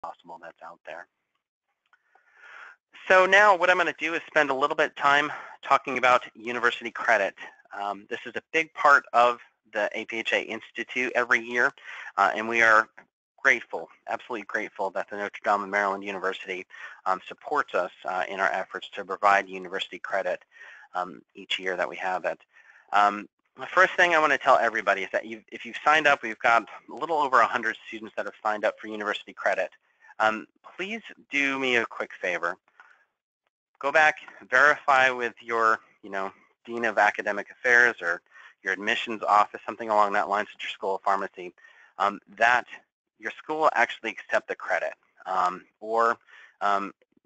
possible that's out there. So now what I'm going to do is spend a little bit of time talking about university credit. This is a big part of the APhA Institute every year, and we are grateful, absolutely grateful that the Notre Dame of Maryland University supports us in our efforts to provide university credit each year that we have it. The first thing I want to tell everybody is that if you've signed up, we've got a little over 100 students that have signed up for university credit. Please do me a quick favor. Go back, verify with your, Dean of Academic Affairs or your admissions office, something along that lines at your School of Pharmacy, that your school actually accept the credit. Or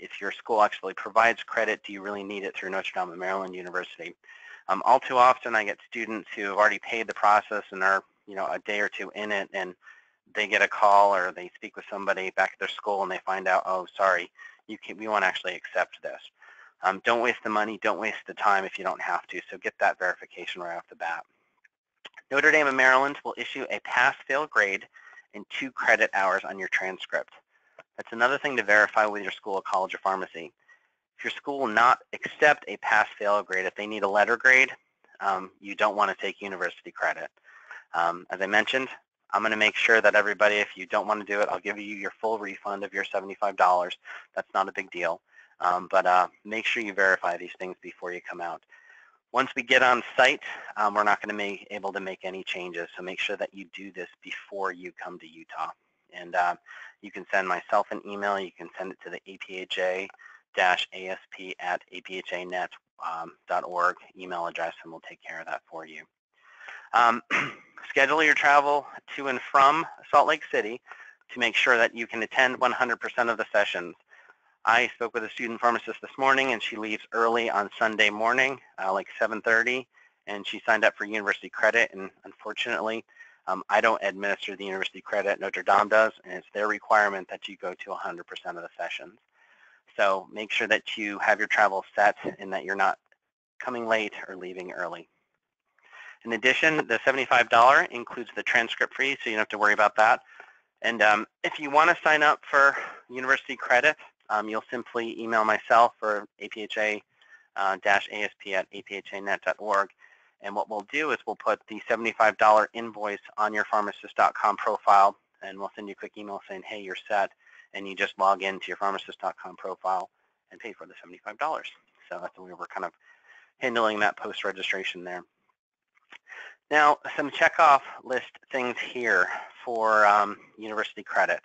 if your school actually provides credit, do you really need it through Notre Dame of Maryland University? All too often I get students who have already paid the process and are, a day or two in it, and they get a call or they speak with somebody back at their school and they find out, oh, sorry, we won't actually accept this. Don't waste the money, don't waste the time if you don't have to, so get that verification right off the bat. Notre Dame of Maryland will issue a pass-fail grade and 2 credit hours on your transcript. That's another thing to verify with your school, college, or pharmacy. If your school will not accept a pass-fail grade, if they need a letter grade, you don't want to take university credit. As I mentioned, I'm going to make sure that everybody, if you don't want to do it, I'll give you your full refund of your $75. That's not a big deal. But make sure you verify these things before you come out. Once we get on site, we're not going to be able to make any changes, so make sure that you do this before you come to Utah. And you can send myself an email. You can send it to the apha-asp@aphanet.org email address, and we'll take care of that for you. Schedule your travel to and from Salt Lake City to make sure that you can attend 100% of the sessions. I spoke with a student pharmacist this morning, and she leaves early on Sunday morning, like 7:30, and she signed up for university credit. And unfortunately, I don't administer the university credit. Notre Dame does, and it's their requirement that you go to 100% of the sessions. So make sure that you have your travel set and that you're not coming late or leaving early. In addition, the $75 includes the transcript fee, so you don't have to worry about that. And if you want to sign up for university credit, you'll simply email myself or apha-asp@aphanet.org. And what we'll do is we'll put the $75 invoice on your pharmacist.com profile, and we'll send you a quick email saying, hey, you're set. And you just log into your pharmacist.com profile and pay for the $75. So that's the way we're kind of handling that post-registration there. Now, some checkoff list things here for university credit.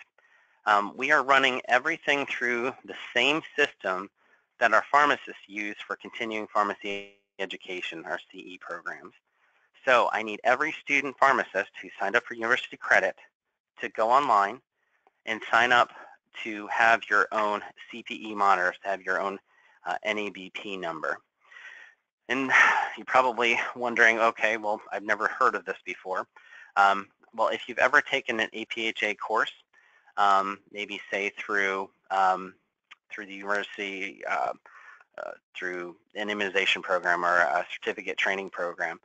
We are running everything through the same system that our pharmacists use for continuing pharmacy education, our CE programs. So I need every student pharmacist who signed up for university credit to go online and sign up to have your own CPE monitors, to have your own NABP number. And you're probably wondering, okay, well, I've never heard of this before. Well, if you've ever taken an APhA course, maybe say through the university, through an immunization program or a certificate training program,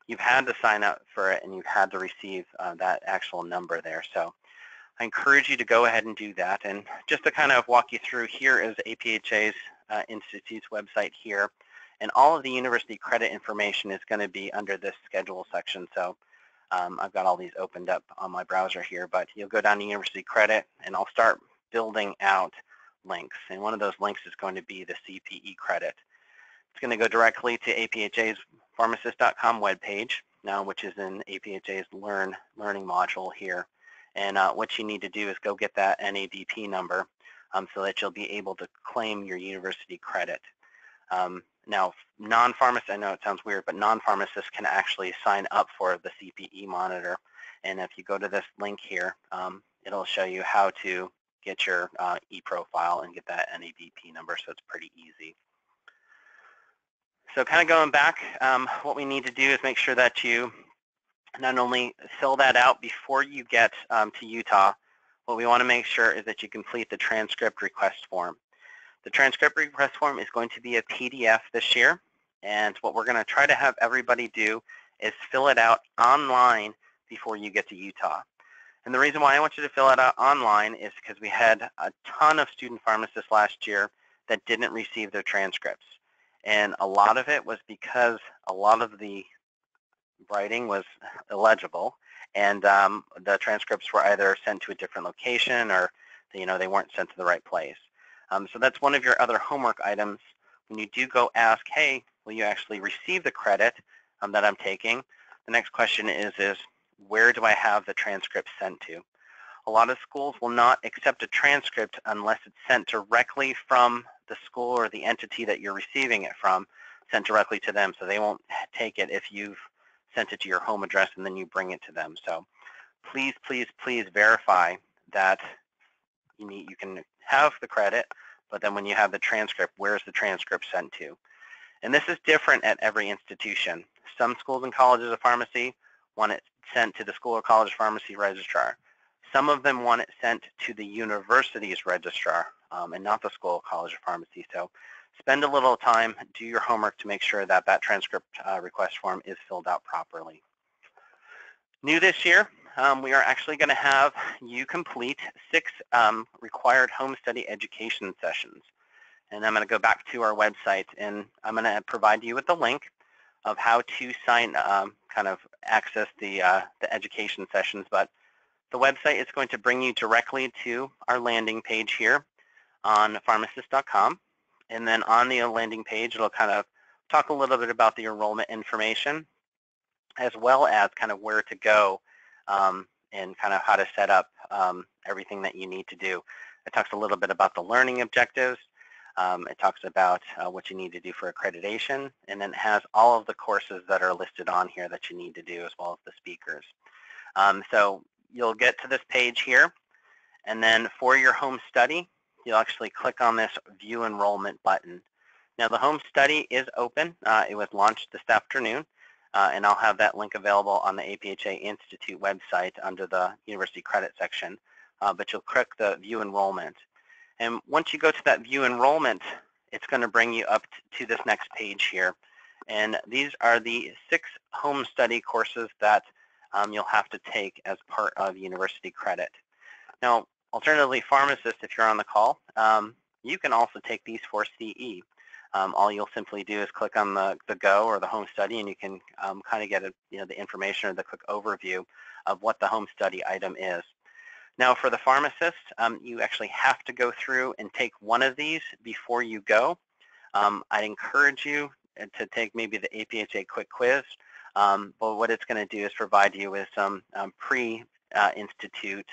you've had to sign up for it and you've had to receive that actual number there. So I encourage you to go ahead and do that. And just to kind of walk you through, here is APhA's Institute's website here. And all of the university credit information is going to be under this schedule section. So I've got all these opened up on my browser here, but you'll go down to university credit and I'll start building out links. And one of those links is going to be the CPE credit. It's going to go directly to APhA's pharmacist.com webpage now, which is in APhA's learning module here. And what you need to do is go get that NABP number so that you'll be able to claim your university credit. Now, non-pharmacists, I know it sounds weird, but non-pharmacists can actually sign up for the CPE monitor. And if you go to this link here, it'll show you how to get your e-profile and get that NABP number, so it's pretty easy. So kind of going back, what we need to do is make sure that you not only fill that out before you get to Utah, what we want to make sure is that you complete the transcript request form. The transcript request form is going to be a PDF this year, and what we're going to try to have everybody do is fill it out online before you get to Utah. And the reason why I want you to fill it out online is because we had a ton of student pharmacists last year that didn't receive their transcripts. And a lot of it was because a lot of the writing was illegible, and the transcripts were either sent to a different location or they weren't sent to the right place. So that's one of your other homework items. When you do go ask, hey, will you actually receive the credit that I'm taking? The next question is where do I have the transcript sent to? A lot of schools will not accept a transcript unless it's sent directly from the school or the entity that you're receiving it from, sent directly to them. So they won't take it if you've sent it to your home address and then you bring it to them. So please, please, please verify that you can have the credit, but then when you have the transcript, where's the transcript sent to? And this is different at every institution. Some schools and colleges of pharmacy want it sent to the school or college pharmacy registrar. Some of them want it sent to the university's registrar and not the school or college of pharmacy. So spend a little time, do your homework to make sure that that transcript request form is filled out properly. New this year, we are actually going to have you complete 6 required home study education sessions. And I'm going to go back to our website, and I'm going to provide you with a link of how to kind of access the education sessions. But the website is going to bring you directly to our landing page here on pharmacist.com. And then on the landing page, it'll kind of talk a little bit about the enrollment information, as well as kind of where to go and kind of how to set up everything that you need to do. It talks a little bit about the learning objectives. It talks about what you need to do for accreditation, and then it has all of the courses that are listed on here that you need to do, as well as the speakers. So you'll get to this page here, and then for your home study, you'll actually click on this View Enrollment button. Now the home study is open. It was launched this afternoon, and I'll have that link available on the APhA Institute website under the University Credit section, but you'll click the View Enrollment. And once you go to that View Enrollment, it's going to bring you up to this next page here. And these are the 6 home study courses that you'll have to take as part of university credit. Now, alternatively, pharmacists, if you're on the call, you can also take these for CE. All you'll simply do is click on the Go or the home study, and you can kind of get the information or the quick overview of what the home study item is. Now, for the pharmacist, you actually have to go through and take one of these before you go. I'd encourage you to take maybe the APhA quick quiz, but what it's going to do is provide you with some pre-institute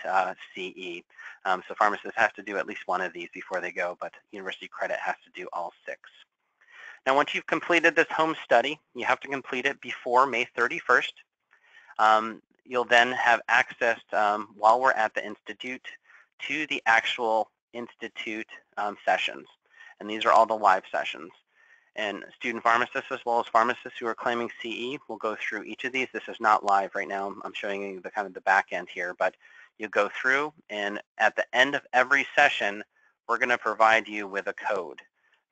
CE. So pharmacists have to do at least one of these before they go, but university credit has to do all 6. Now, once you've completed this home study, you have to complete it before May 31st. You'll then have access, while we're at the Institute, to the actual Institute sessions. And these are all the live sessions. And student pharmacists, as well as pharmacists who are claiming CE, will go through each of these. This is not live right now. I'm showing you the kind of the back end here. But you go through, and at the end of every session, we're going to provide you with a code.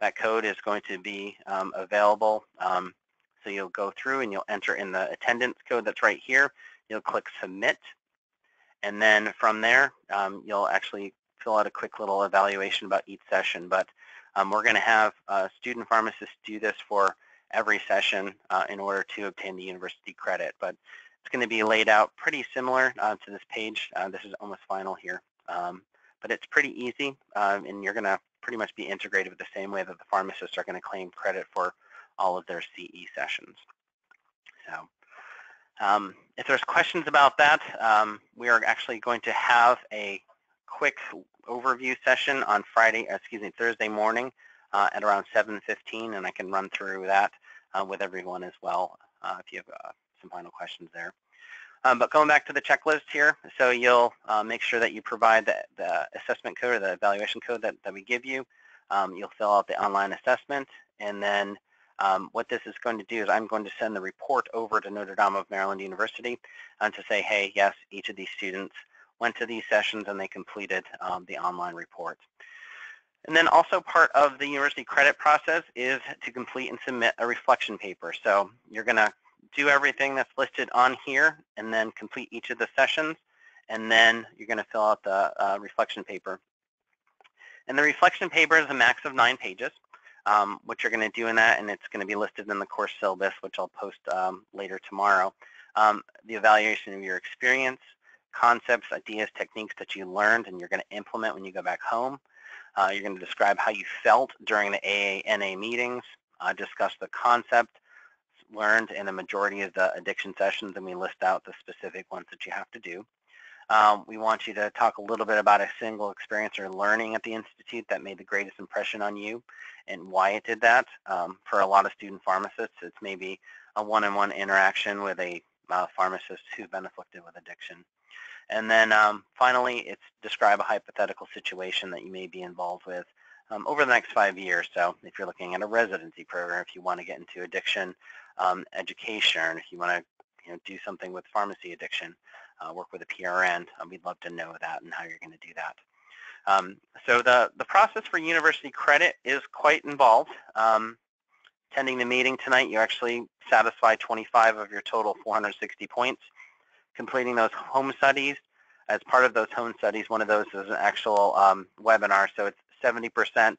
That code is going to be available. So you'll go through and you'll enter in the attendance code that's right here. You'll click Submit, and then from there, you'll actually fill out a quick little evaluation about each session. But we're going to have student pharmacists do this for every session in order to obtain the university credit. But it's going to be laid out pretty similar to this page. This is almost final here. But it's pretty easy, and you're going to pretty much be integrated with the same way that the pharmacists are going to claim credit for all of their CE sessions. So if there's questions about that, we are actually going to have a quick overview session on Thursday morning at around 7:15, and I can run through that with everyone as well if you have some final questions there. But going back to the checklist here, so you'll make sure that you provide the assessment code or the evaluation code that we give you. You'll fill out the online assessment, and then what this is going to do is I'm going to send the report over to Notre Dame of Maryland University to say, hey, yes, each of these students went to these sessions and they completed the online report. And then also part of the university credit process is to complete and submit a reflection paper. So you're going to do everything that's listed on here and then complete each of the sessions, and then you're going to fill out the reflection paper. And the reflection paper is a max of 9 pages. What you're going to do in that, and it's going to be listed in the course syllabus, which I'll post later tomorrow. The evaluation of your experience, concepts, ideas, techniques that you learned and you're going to implement when you go back home. You're going to describe how you felt during the AANA meetings, discuss the concept learned in the majority of the addiction sessions, and we list out the specific ones that you have to do. We want you to talk a little bit about a single experience or learning at the Institute that made the greatest impression on you and why it did that. For a lot of student pharmacists, it's maybe a one-on-one interaction with a pharmacist who's been afflicted with addiction. And then finally, it's describe a hypothetical situation that you may be involved with over the next 5 years. So if you're looking at a residency program, if you want to get into addiction education, if you want to do something with pharmacy addiction, work with a PRN, we'd love to know that and how you're going to do that. So the process for university credit is quite involved. Attending the meeting tonight, you actually satisfy 25 of your total 460 points. Completing those home studies, as part of those home studies, one of those is an actual webinar, so it's 70%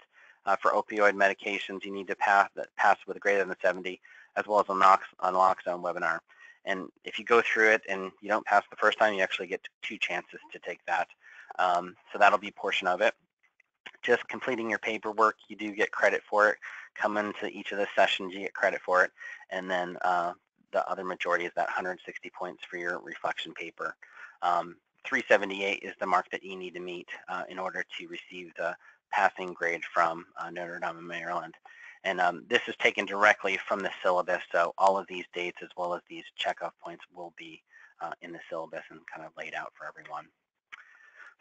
for opioid medications. You need to pass with a greater than 70, as well as a naloxone webinar. And if you go through it and you don't pass the first time, you actually get 2 chances to take that. So that'll be a portion of it. Just completing your paperwork, you do get credit for it. Come into each of the sessions, you get credit for it. And then the other majority is that 160 points for your reflection paper. 378 is the mark that you need to meet in order to receive the passing grade from Notre Dame in Maryland. And this is taken directly from the syllabus, so all of these dates as well as these checkoff points will be in the syllabus and kind of laid out for everyone.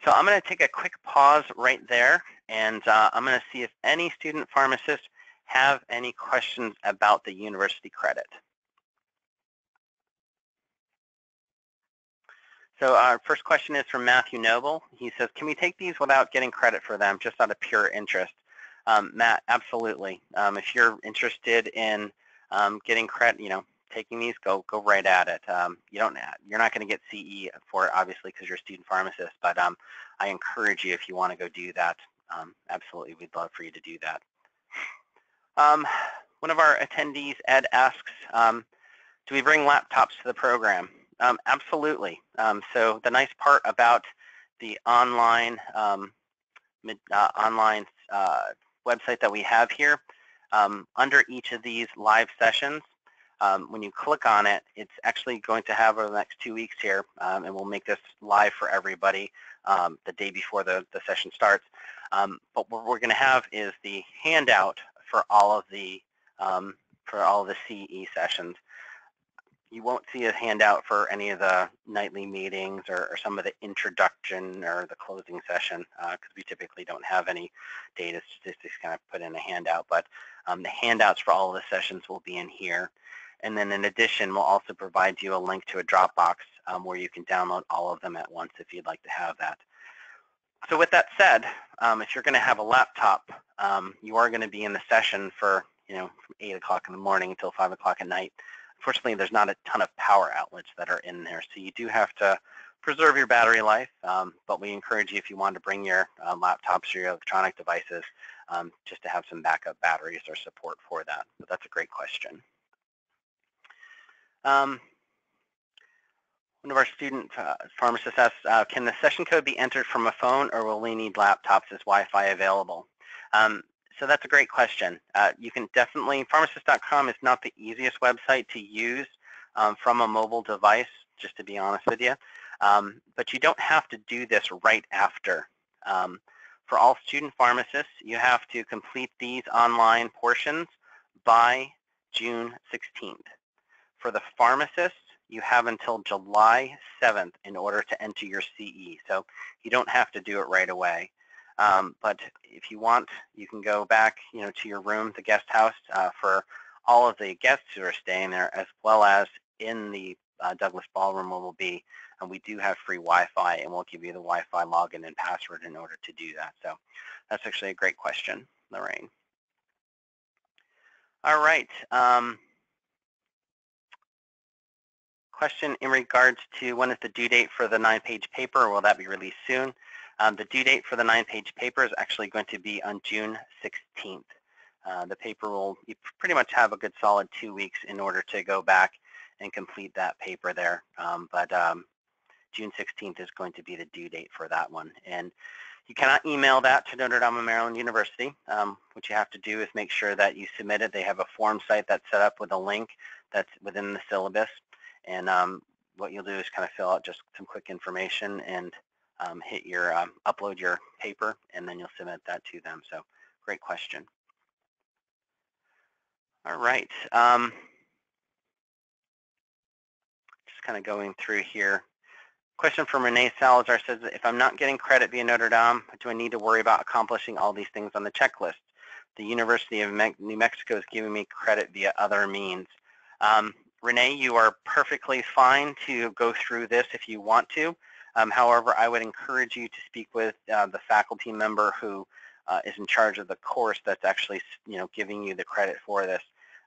So I'm going to take a quick pause right there, and I'm going to see if any student pharmacists have any questions about the university credit. So our first question is from Matthew Noble. He says, can we take these without getting credit for them, just out of pure interest? Matt, absolutely. If you're interested in getting credit, taking these, go right at it. You're not going to get CE for it, obviously, because you're a student pharmacist, but I encourage you, if you want to go do that, absolutely, we'd love for you to do that. One of our attendees, Ed, asks, do we bring laptops to the program? Absolutely. So the nice part about the online website that we have here, under each of these live sessions, when you click on it, it's actually going to have over the next 2 weeks here, and we'll make this live for everybody the day before the session starts. But what we're going to have is the handout for all of the CE sessions. You won't see a handout for any of the nightly meetings or some of the introduction or the closing session, because we typically don't have any data statistics kind of put in a handout. But the handouts for all of the sessions will be in here. And then in addition, we'll also provide you a link to a Dropbox where you can download all of them at once if you'd like to have that. So with that said, if you're going to have a laptop, you are going to be in the session for from 8 o'clock in the morning until 5 o'clock at night. Unfortunately, there's not a ton of power outlets that are in there, so you do have to preserve your battery life, but we encourage you, if you want to bring your laptops or your electronic devices, just to have some backup batteries or support for that. But that's a great question. One of our student pharmacists asks, can the session code be entered from a phone, or will we need laptops? Is Wi-Fi available? So that's a great question. You can definitely, pharmacist.com is not the easiest website to use from a mobile device, just to be honest with you. But you don't have to do this right after. For all student pharmacists, you have to complete these online portions by June 16th. For the pharmacists, you have until July 7th in order to enter your CE. So you don't have to do it right away. But if you want, you can go back, to your room, the guest house, for all of the guests who are staying there, as well as in the Douglas Ballroom where we'll be. And we do have free Wi-Fi, and we'll give you the Wi-Fi login and password in order to do that. So that's actually a great question, Lorraine. All right. Question in regards to when is the due date for the 9-page paper? Will that be released soon? The due date for the 9-page paper is actually going to be on June 16th. The paper will, you pretty much have a good solid 2 weeks in order to go back and complete that paper there. June 16th is going to be the due date for that one. And you cannot email that to Notre Dame of Maryland University. What you have to do is make sure that you submit it. They have a form site that's set up with a link that's within the syllabus. And what you'll do is kind of fill out just some quick information and hit your upload your paper, and then you'll submit that to them. So great question. All right. Just kind of going through here. Question from Renee Salazar says, if I'm not getting credit via Notre Dame, do I need to worry about accomplishing all these things on the checklist? The University of New Mexico is giving me credit via other means. Renee, you are perfectly fine to go through this if you want to. However, I would encourage you to speak with the faculty member who is in charge of the course that's actually, giving you the credit for this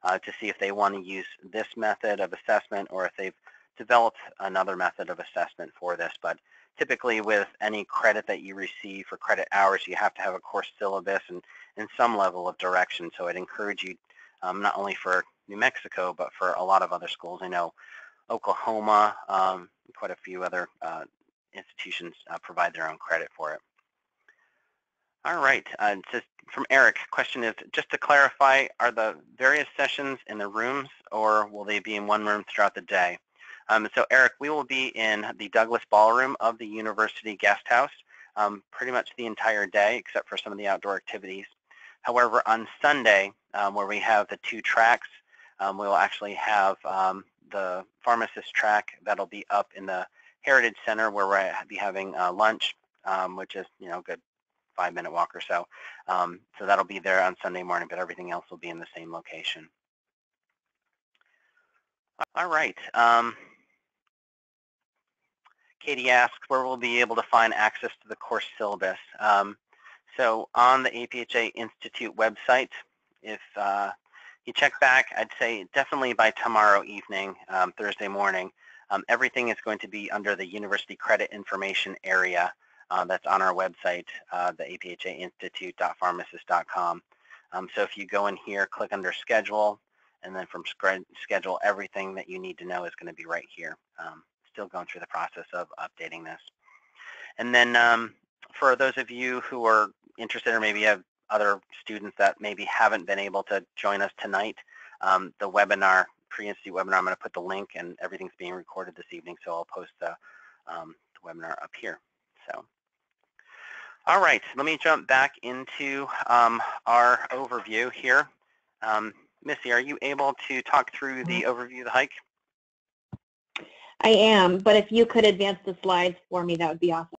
to see if they want to use this method of assessment or if they've developed another method of assessment for this. But typically with any credit that you receive for credit hours, you have to have a course syllabus and some level of direction. So I'd encourage you, not only for New Mexico, but for a lot of other schools. I know Oklahoma, quite a few other institutions provide their own credit for it. All right, just from Eric, question is, just to clarify, are the various sessions in the rooms or will they be in one room throughout the day? So Eric, we will be in the Douglas Ballroom of the University Guest House pretty much the entire day except for some of the outdoor activities. However, on Sunday, where we have the 2 tracks, we will actually have the pharmacist track that'll be up in the Heritage Center where we'll be having lunch, which is, a good 5-minute walk or so. So that'll be there on Sunday morning, but everything else will be in the same location. All right. Katie asks where we'll be able to find access to the course syllabus. So on the APhA Institute website, if you check back, I'd say definitely by tomorrow evening, Thursday morning, everything is going to be under the University Credit Information area that's on our website, the aphainstitute.pharmacist.com. So if you go in here, click under Schedule, and then from Schedule, everything that you need to know is going to be right here. Still going through the process of updating this. And then for those of you who are interested or maybe have other students that maybe haven't been able to join us tonight, the webinar, pre-institute webinar, I'm going to put the link, and everything's being recorded this evening, so I'll post the webinar up here. So, all right, let me jump back into our overview here. Missy, are you able to talk through the overview of the hike? I am, but if you could advance the slides for me, that would be awesome.